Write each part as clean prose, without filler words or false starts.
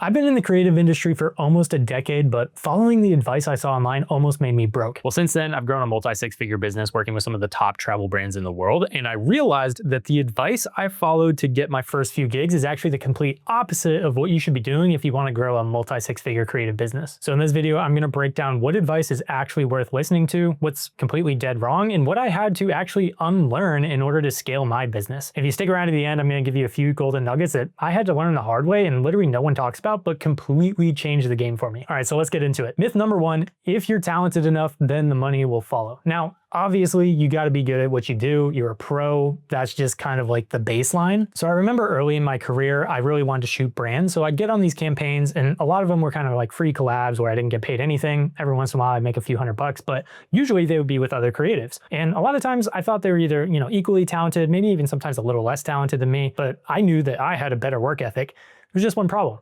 I've been in the creative industry for almost a decade, but following the advice I saw online almost made me broke. Well, since then, I've grown a multi-six-figure business working with some of the top travel brands in the world, and I realized that the advice I followed to get my first few gigs is actually the complete opposite of what you should be doing if you want to grow a multi-six-figure creative business. So in this video, I'm going to break down what advice is actually worth listening to, what's completely dead wrong, and what I had to actually unlearn in order to scale my business. If you stick around to the end, I'm going to give you a few golden nuggets that I had to learn the hard way and literally no one talks about, but completely changed the game for me. All right, so let's get into it. Myth number one, if you're talented enough, then the money will follow. Now, obviously, you got to be good at what you do. You're a pro. That's just kind of like the baseline. So I remember early in my career, I really wanted to shoot brands. So I'd get on these campaigns and a lot of them were kind of like free collabs where I didn't get paid anything. Every once in a while, I'd make a few $100, but usually they would be with other creatives. And a lot of times I thought they were either, equally talented, maybe even sometimes a little less talented than me, but I knew that I had a better work ethic. There's just one problem.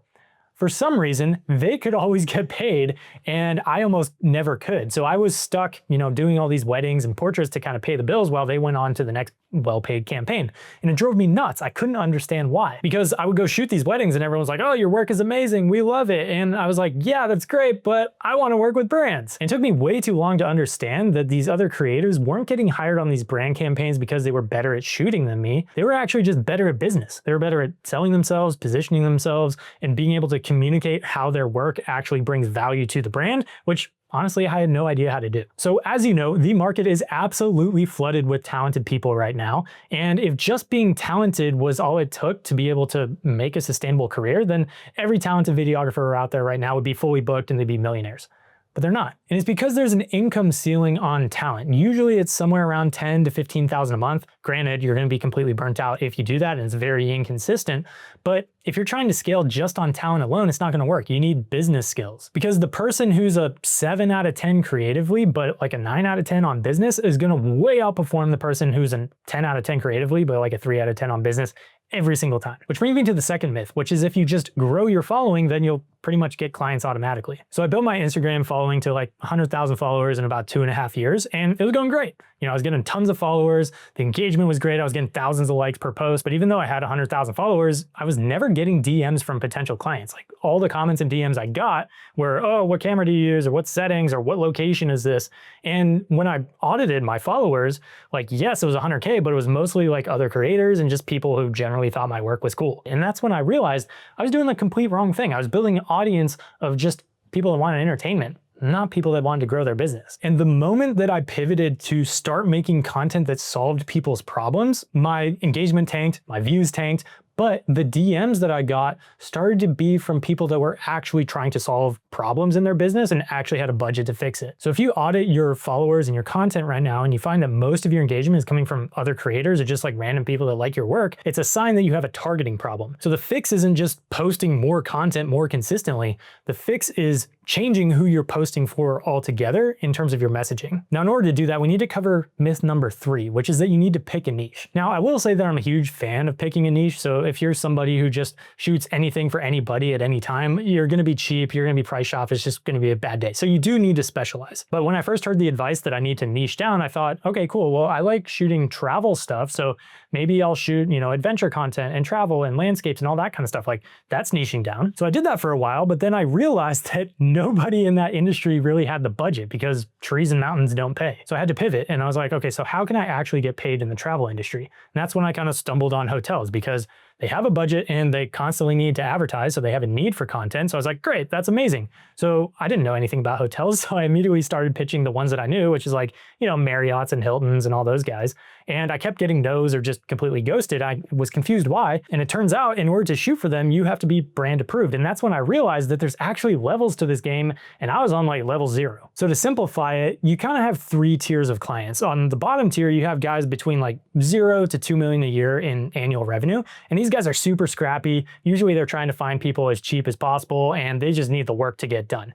For some reason, they could always get paid and I almost never could. So I was stuck, doing all these weddings and portraits to kind of pay the bills while they went on to the next well-paid campaign. And it drove me nuts. I couldn't understand why. Because I would go shoot these weddings and everyone's like, oh, your work is amazing. We love it. And I was like, yeah, that's great, but I want to work with brands. And it took me way too long to understand that these other creators weren't getting hired on these brand campaigns because they were better at shooting than me. They were actually just better at business. They were better at selling themselves, positioning themselves, and being able to communicate how their work actually brings value to the brand, which honestly, I had no idea how to do. So as you know, the market is absolutely flooded with talented people right now. And if just being talented was all it took to be able to make a sustainable career, then every talented videographer out there right now would be fully booked and they'd be millionaires. But they're not. And it's because there's an income ceiling on talent. Usually it's somewhere around 10 to 15,000 a month. Granted, you're going to be completely burnt out if you do that, and it's very inconsistent. But if you're trying to scale just on talent alone, it's not going to work. You need business skills, because the person who's a 7 out of 10 creatively, but like a 9 out of 10 on business is going to way outperform the person who's a 10 out of 10 creatively, but like a 3 out of 10 on business every single time. Which brings me to the second myth, which is if you just grow your following, then you'll pretty much get clients automatically. So I built my Instagram following to like 100,000 followers in about 2.5 years, and it was going great. I was getting tons of followers. The engagement was great. I was getting thousands of likes per post. But even though I had 100,000 followers, I was never getting DMs from potential clients. Like all the comments and DMs I got were, oh, what camera do you use? Or what settings? Or what location is this? And when I audited my followers, like, yes, it was 100K, but it was mostly like other creators and just people who generally thought my work was cool. And that's when I realized I was doing the complete wrong thing. I was building an audience of just people that wanted entertainment, not people that wanted to grow their business. And the moment that I pivoted to start making content that solved people's problems, my engagement tanked, my views tanked, but the DMs that I got started to be from people that were actually trying to solve problems in their business and actually had a budget to fix it. So if you audit your followers and your content right now and you find that most of your engagement is coming from other creators or just like random people that like your work, it's a sign that you have a targeting problem. So the fix isn't just posting more content more consistently. The fix is changing who you're posting for altogether in terms of your messaging. Now, in order to do that, we need to cover myth number 3, which is that you need to pick a niche. Now, I will say that I'm a huge fan of picking a niche. So if you're somebody who just shoots anything for anybody at any time, you're going to be cheap, you're going to be price shop, it's just going to be a bad day. So you do need to specialize. But when I first heard the advice that I need to niche down, I thought, okay, cool. Well, I like shooting travel stuff. So maybe I'll shoot, adventure content and travel and landscapes and all that kind of stuff. Like that's niching down. So I did that for a while, but then I realized that nobody in that industry really had the budget because trees and mountains don't pay. So I had to pivot and I was like, okay, so how can I actually get paid in the travel industry? And that's when I kind of stumbled on hotels because they have a budget and they constantly need to advertise, so they have a need for content. So I was like, great, that's amazing. So I didn't know anything about hotels, so I immediately started pitching the ones that I knew, which is like, Marriott's and Hilton's and all those guys. And I kept getting no's or just completely ghosted. I was confused why. And it turns out in order to shoot for them, you have to be brand approved. And that's when I realized that there's actually levels to this game, and I was on like level 0. So to simplify it, you kind of have 3 tiers of clients. On the bottom tier, you have guys between like 0 to 2 million a year in annual revenue. And these guys are super scrappy. Usually they're trying to find people as cheap as possible and they just need the work to get done.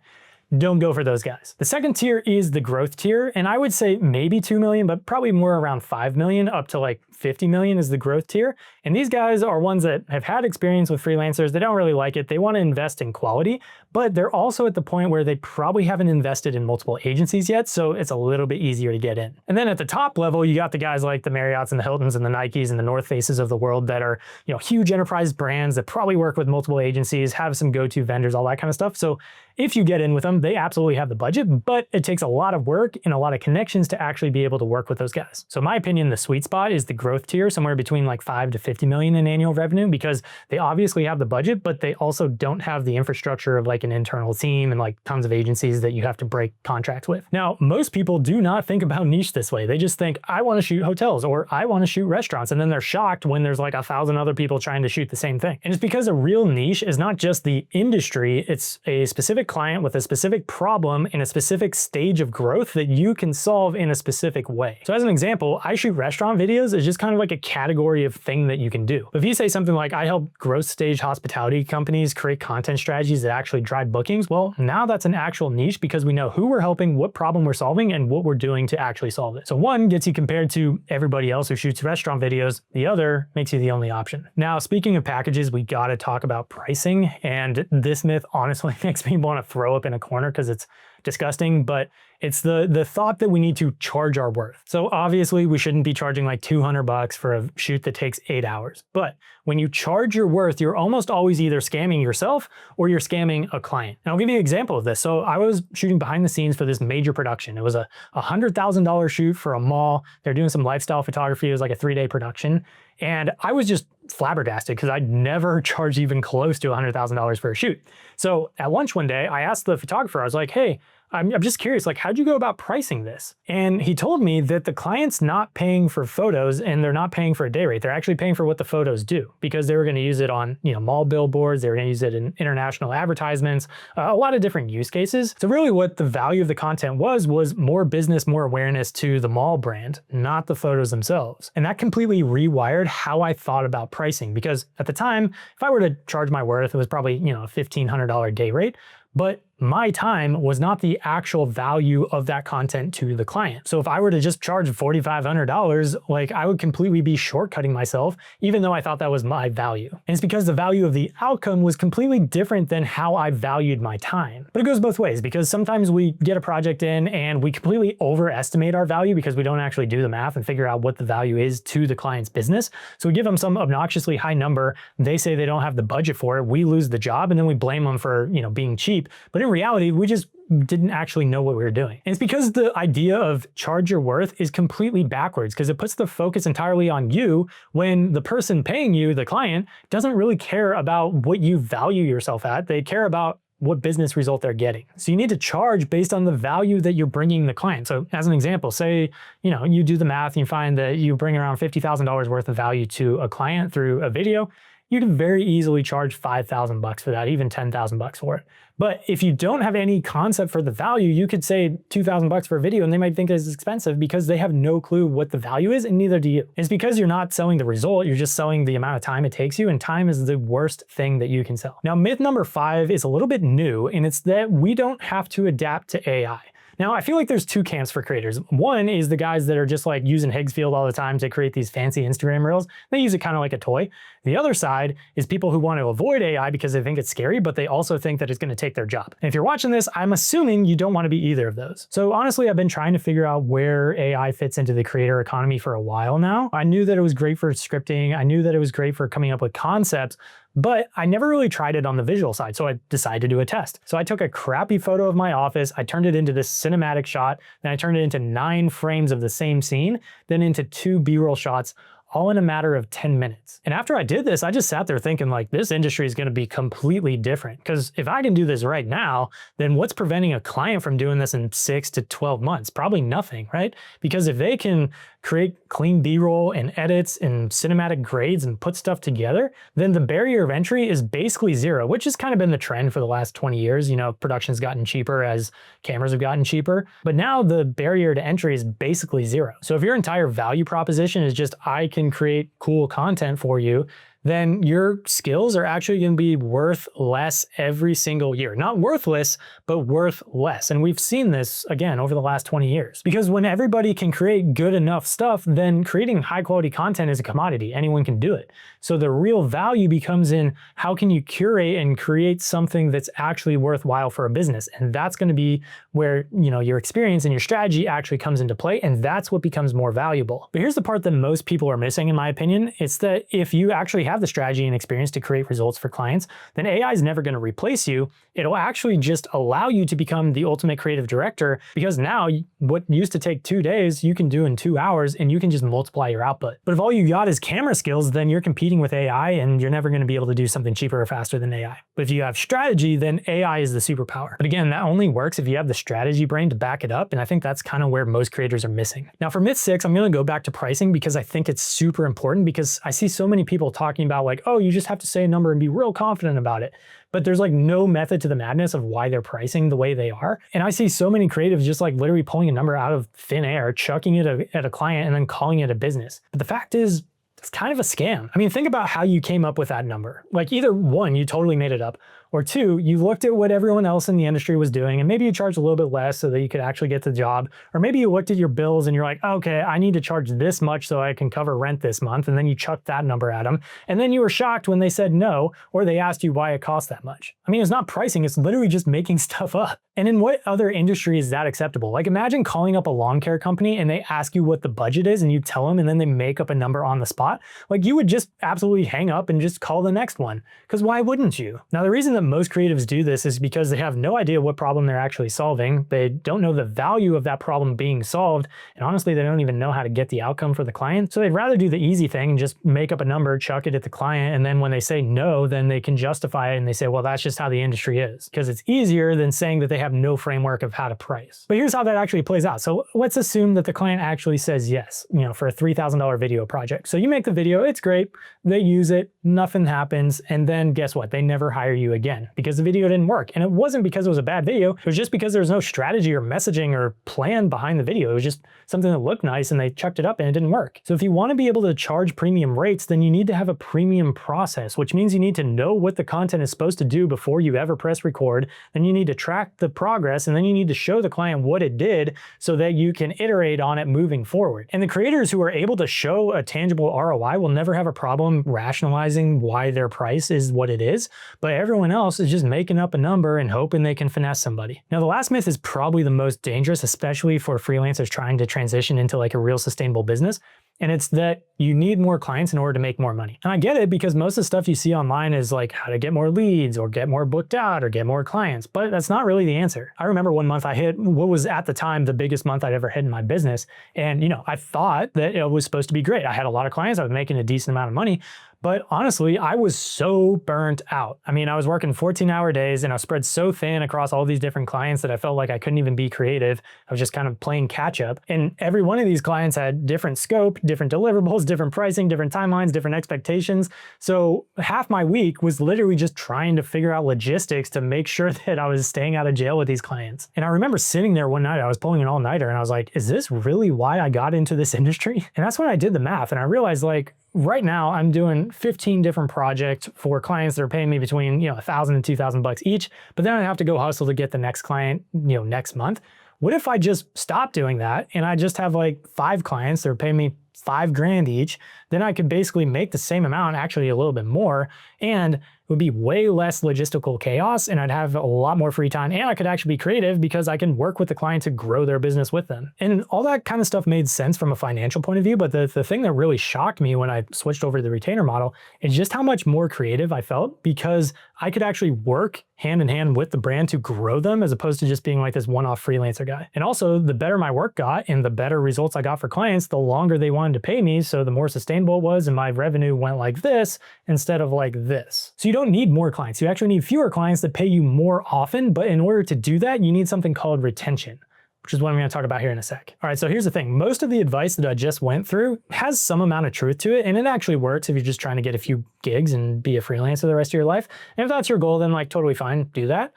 Don't go for those guys. The second tier is the growth tier, and I would say maybe 2 million, but probably more around 5 million up to like 50 million is the growth tier. And these guys are ones that have had experience with freelancers. They don't really like it. They want to invest in quality, but they're also at the point where they probably haven't invested in multiple agencies yet. So it's a little bit easier to get in. And then at the top level, you got the guys like the Marriotts and the Hiltons and the Nikes and the North Faces of the world that are, huge enterprise brands that probably work with multiple agencies, have some go-to vendors, all that kind of stuff. So if you get in with them, they absolutely have the budget, but it takes a lot of work and a lot of connections to actually be able to work with those guys. So in my opinion, the sweet spot is the growth tier, somewhere between like 5 to 50 million in annual revenue, because they obviously have the budget, but they also don't have the infrastructure of like an internal team and like tons of agencies that you have to break contracts with. Now, most people do not think about niche this way. They just think, I want to shoot hotels or I want to shoot restaurants. And then they're shocked when there's like 1,000 other people trying to shoot the same thing. And it's because a real niche is not just the industry, it's a specific client with a specific problem in a specific stage of growth that you can solve in a specific way. So as an example, I shoot restaurant videos is just kind of like a category of thing that you can do. But if you say something like, I help growth stage hospitality companies create content strategies that actually drive bookings, well, now that's an actual niche because we know who we're helping, what problem we're solving, and what we're doing to actually solve it. So one gets you compared to everybody else who shoots restaurant videos. The other makes you the only option. Now, speaking of packages, we got to talk about pricing. And this myth honestly makes me want to throw up in a corner because it's disgusting, but it's the thought that we need to charge our worth. So obviously we shouldn't be charging like $200 for a shoot that takes 8 hours. But when you charge your worth, you're almost always either scamming yourself or you're scamming a client. And I'll give you an example of this. So I was shooting behind the scenes for this major production. It was a $100,000 shoot for a mall. They're doing some lifestyle photography. It was like a 3-day production. And I was just flabbergasted because I'd never charged even close to $100,000 for a shoot. So at lunch one day, I asked the photographer, I was like, hey, I'm just curious, like, how'd you go about pricing this? And he told me that the client's not paying for photos and they're not paying for a day rate. They're actually paying for what the photos do because they were going to use it on, mall billboards. They were going to use it in international advertisements, a lot of different use cases. So really what the value of the content was more business, more awareness to the mall brand, not the photos themselves. And that completely rewired how I thought about pricing because at the time, if I were to charge my worth, it was probably, a $1,500 day rate. But my time was not the actual value of that content to the client. So if I were to just charge $4,500, like I would completely be shortcutting myself, even though I thought that was my value. And it's because the value of the outcome was completely different than how I valued my time. But it goes both ways because sometimes we get a project in and we completely overestimate our value because we don't actually do the math and figure out what the value is to the client's business. So we give them some obnoxiously high number. They say they don't have the budget for it. We lose the job and then we blame them for, being cheap. But in reality, we just didn't actually know what we were doing. And it's because the idea of charge your worth is completely backwards because it puts the focus entirely on you when the person paying you, the client, doesn't really care about what you value yourself at. They care about what business result they're getting. So you need to charge based on the value that you're bringing the client. So as an example, say, you do the math and you find that you bring around $50,000 worth of value to a client through a video, you can very easily charge $5,000 for that, even $10,000 for it. But if you don't have any concept for the value, you could say $2,000 for a video and they might think it's expensive because they have no clue what the value is and neither do you. It's because you're not selling the result, you're just selling the amount of time it takes you, and time is the worst thing that you can sell. Now, myth number 5 is a little bit new, and it's that we don't have to adapt to AI. Now, I feel like there's two camps for creators. One is the guys that are just like using Higgsfield all the time to create these fancy Instagram reels. They use it kind of like a toy. The other side is people who want to avoid AI because they think it's scary, but they also think that it's going to take their job. And if you're watching this, I'm assuming you don't want to be either of those. So honestly, I've been trying to figure out where AI fits into the creator economy for a while now. I knew that it was great for scripting. I knew that it was great for coming up with concepts, but I never really tried it on the visual side, so I decided to do a test. So I took a crappy photo of my office, I turned it into this cinematic shot, then I turned it into 9 frames of the same scene, then into 2 B-roll shots, all in a matter of 10 minutes. And after I did this, I just sat there thinking like, this industry is gonna be completely different. Because if I can do this right now, then what's preventing a client from doing this in 6 to 12 months? Probably nothing, right? Because if they can create clean B-roll and edits and cinematic grades and put stuff together, then the barrier of entry is basically zero, which has kind of been the trend for the last 20 years. Production's gotten cheaper as cameras have gotten cheaper, but now the barrier to entry is basically zero. So if your entire value proposition is just, I can create cool content for you, then your skills are actually going to be worth less every single year. Not worthless, but worth less. And we've seen this again over the last 20 years. Because when everybody can create good enough stuff, then creating high quality content is a commodity. Anyone can do it. So the real value becomes in how can you curate and create something that's actually worthwhile for a business. And that's going to be where, your experience and your strategy actually comes into play. And that's what becomes more valuable. But here's the part that most people are missing, in my opinion. It's that if you actually have the strategy and experience to create results for clients, then AI is never going to replace you. It'll actually just allow you to become the ultimate creative director, because now what used to take 2 days, you can do in 2 hours, and you can just multiply your output. But if all you got is camera skills, then you're competing with AI and you're never going to be able to do something cheaper or faster than AI. But if you have strategy, then AI is the superpower. But again, that only works if you have the strategy brain to back it up. And I think that's kind of where most creators are missing. Now for myth 6, I'm going to go back to pricing because I think it's super important, because I see so many people talking about like, oh, you just have to say a number and be real confident about it. But there's like no method to the madness of why they're pricing the way they are. And I see so many creatives just like literally pulling a number out of thin air, chucking it at a client and then calling it a business. But the fact is, it's kind of a scam. I mean, think about how you came up with that number. Like either one, you totally made it up, or two, you looked at what everyone else in the industry was doing and maybe you charged a little bit less so that you could actually get the job. Or maybe you looked at your bills and you're like, okay, I need to charge this much so I can cover rent this month. And then you chucked that number at them. And then you were shocked when they said no, or they asked you why it cost that much. I mean, it's not pricing, it's literally just making stuff up. And in what other industry is that acceptable? Like imagine calling up a lawn care company and they ask you what the budget is and you tell them and then they make up a number on the spot. Like you would just absolutely hang up and just call the next one. Because why wouldn't you? Now, the reason that most creatives do this is because they have no idea what problem they're actually solving. They don't know the value of that problem being solved. And honestly, they don't even know how to get the outcome for the client. So they'd rather do the easy thing and just make up a number, chuck it at the client. And then when they say no, then they can justify it and they say, well, that's just how the industry is. Because it's easier than saying that they have no framework of how to price. But here's how that actually plays out. So let's assume that the client actually says yes, for a $3,000 video project. So you make the video, it's great. They use it, nothing happens. And then guess what? They never hire you again because the video didn't work. And it wasn't because it was a bad video. It was just because there was no strategy or messaging or plan behind the video. It was just something that looked nice and they chucked it up and it didn't work. So if you want to be able to charge premium rates, then you need to have a premium process, which means you need to know what the content is supposed to do before you ever press record. Then you need to track the progress and then you need to show the client what it did so that you can iterate on it moving forward. And the creators who are able to show a tangible ROI will never have a problem rationalizing why their price is what it is, but everyone else is just making up a number and hoping they can finesse somebody. Now, the last myth is probably the most dangerous, especially for freelancers trying to transition into like a real sustainable business. And it's that you need more clients in order to make more money. And I get it because most of the stuff you see online is like how to get more leads or get more booked out or get more clients, but that's not really the answer. I remember one month I hit what was at the time the biggest month I'd ever hit in my business. And I thought that it was supposed to be great. I had a lot of clients, I was making a decent amount of money, but honestly, I was so burnt out. I mean, I was working 14-hour days and I was spread so thin across all these different clients that I felt like I couldn't even be creative. I was just kind of playing catch up. And every one of these clients had different scope, different deliverables, different pricing, different timelines, different expectations. So half my week was literally just trying to figure out logistics to make sure that I was staying out of jail with these clients. And I remember sitting there one night, I was pulling an all-nighter and I was like, is this really why I got into this industry? And that's when I did the math and I realized like, right now, I'm doing 15 different projects for clients that are paying me between $1,000 and $2,000 each, but then I have to go hustle to get the next client next month. What if I just stop doing that and I just have like 5 clients that are paying me $5,000 each? Then I could basically make the same amount, actually a little bit more, and it would be way less logistical chaos and I'd have a lot more free time and I could actually be creative because I can work with the client to grow their business with them. And all that kind of stuff made sense from a financial point of view, but the thing that really shocked me when I switched over to the retainer model is just how much more creative I felt because I could actually work hand in hand with the brand to grow them as opposed to just being like this one-off freelancer guy. And also the better my work got and the better results I got for clients, the longer they wanted to pay me. So the more sustainable it was and my revenue went like this instead of like this. So you don't need more clients. You actually need fewer clients that pay you more often. But in order to do that, you need something called retention, which is what I'm going to talk about here in a sec. All right, so here's the thing. Most of the advice that I just went through has some amount of truth to it, and it actually works if you're just trying to get a few gigs and be a freelancer the rest of your life. And if that's your goal, then like totally fine, do that.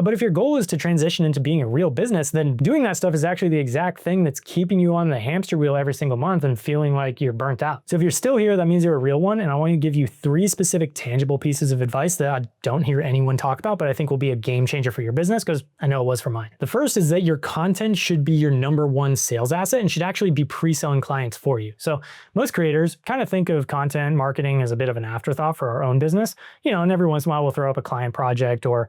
But if your goal is to transition into being a real business, then doing that stuff is actually the exact thing that's keeping you on the hamster wheel every single month and feeling like you're burnt out. So if you're still here, that means you're a real one. And I want to give you 3 specific tangible pieces of advice that I don't hear anyone talk about, but I think will be a game changer for your business, because I know it was for mine. The first is that your content should be your #1 sales asset and should actually be pre-selling clients for you. So most creators kind of think of content marketing as a bit of an afterthought for our own business, and every once in a while we'll throw up a client project or,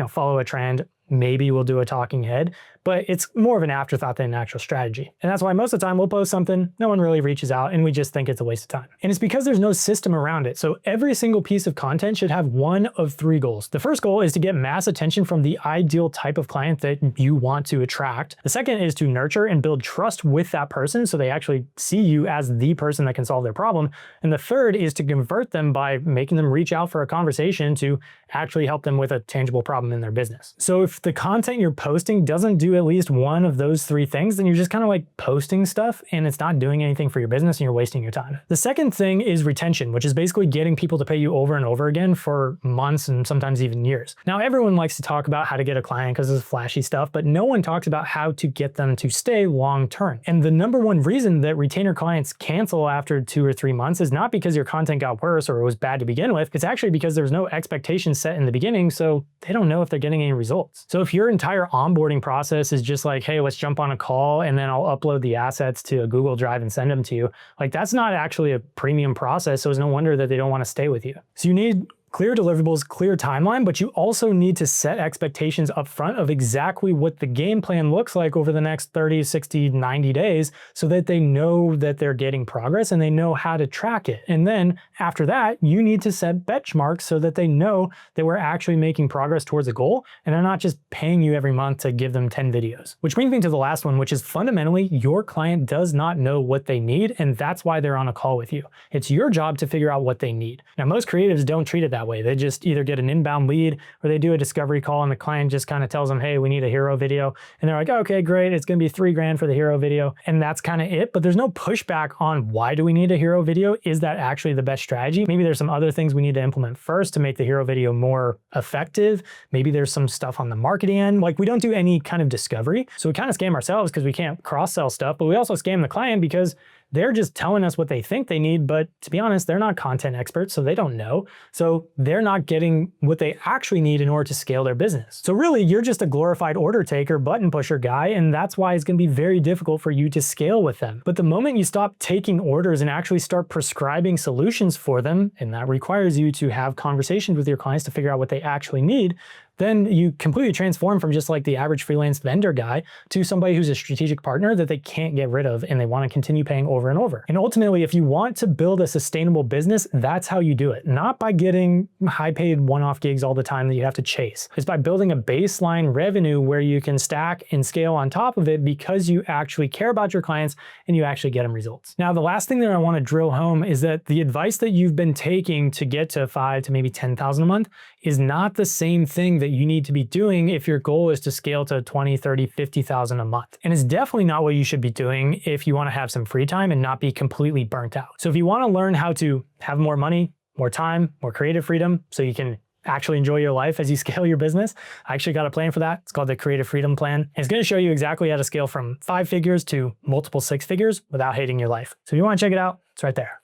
follow a trend. Maybe we'll do a talking head, but it's more of an afterthought than an actual strategy. And that's why most of the time we'll post something, no one really reaches out, and we just think it's a waste of time. And it's because there's no system around it. So every single piece of content should have one of 3 goals. The first goal is to get mass attention from the ideal type of client that you want to attract. The second is to nurture and build trust with that person so they actually see you as the person that can solve their problem. And the third is to convert them by making them reach out for a conversation to actually help them with a tangible problem in their business. So if the content you're posting doesn't do at least one of those 3 things, then you're just kind of like posting stuff and it's not doing anything for your business and you're wasting your time. The second thing is retention, which is basically getting people to pay you over and over again for months and sometimes even years. Now, everyone likes to talk about how to get a client because it's flashy stuff, but no one talks about how to get them to stay long term. And the #1 reason that retainer clients cancel after 2 or 3 months is not because your content got worse or it was bad to begin with. It's actually because there's no expectations set in the beginning, so they don't know if they're getting any results. So if your entire onboarding process is just like, hey, let's jump on a call and then I'll upload the assets to a Google Drive and send them to you, like that's not actually a premium process, so it's no wonder that they don't want to stay with you. So you need clear deliverables, clear timeline, but you also need to set expectations up front of exactly what the game plan looks like over the next 30, 60, 90 days so that they know that they're getting progress and they know how to track it. And then after that, you need to set benchmarks so that they know that we're actually making progress towards a goal and they're not just paying you every month to give them 10 videos. Which brings me to the last one, which is fundamentally your client does not know what they need, and that's why they're on a call with you. It's your job to figure out what they need. Now, most creatives don't treat it that way. They just either get an inbound lead or they do a discovery call and the client just kind of tells them, hey, we need a hero video. And they're like, okay, great. It's going to be $3 grand for the hero video. And that's kind of it. But there's no pushback on why do we need a hero video? Is that actually the best strategy? Maybe there's some other things we need to implement first to make the hero video more effective. Maybe there's some stuff on the marketing end. Like we don't do any kind of discovery. So we kind of scam ourselves because we can't cross-sell stuff, but we also scam the client because they're just telling us what they think they need, but to be honest, they're not content experts, so they don't know. So they're not getting what they actually need in order to scale their business. So really, you're just a glorified order taker, button pusher guy, and that's why it's gonna be very difficult for you to scale with them. But the moment you stop taking orders and actually start prescribing solutions for them, and that requires you to have conversations with your clients to figure out what they actually need, then you completely transform from just like the average freelance vendor guy to somebody who's a strategic partner that they can't get rid of and they want to continue paying over and over. And ultimately, if you want to build a sustainable business, that's how you do it. Not by getting high paid one-off gigs all the time that you have to chase. It's by building a baseline revenue where you can stack and scale on top of it because you actually care about your clients and you actually get them results. Now, the last thing that I want to drill home is that the advice that you've been taking to get to 5 to maybe 10,000 a month is not the same thing that you need to be doing if your goal is to scale to 20, 30, 50,000 a month. And it's definitely not what you should be doing if you want to have some free time and not be completely burnt out. So if you want to learn how to have more money, more time, more creative freedom, so you can actually enjoy your life as you scale your business, I actually got a plan for that. It's called the Creative Freedom Plan. And it's going to show you exactly how to scale from 5 figures to multiple 6 figures without hating your life. So if you want to check it out, it's right there.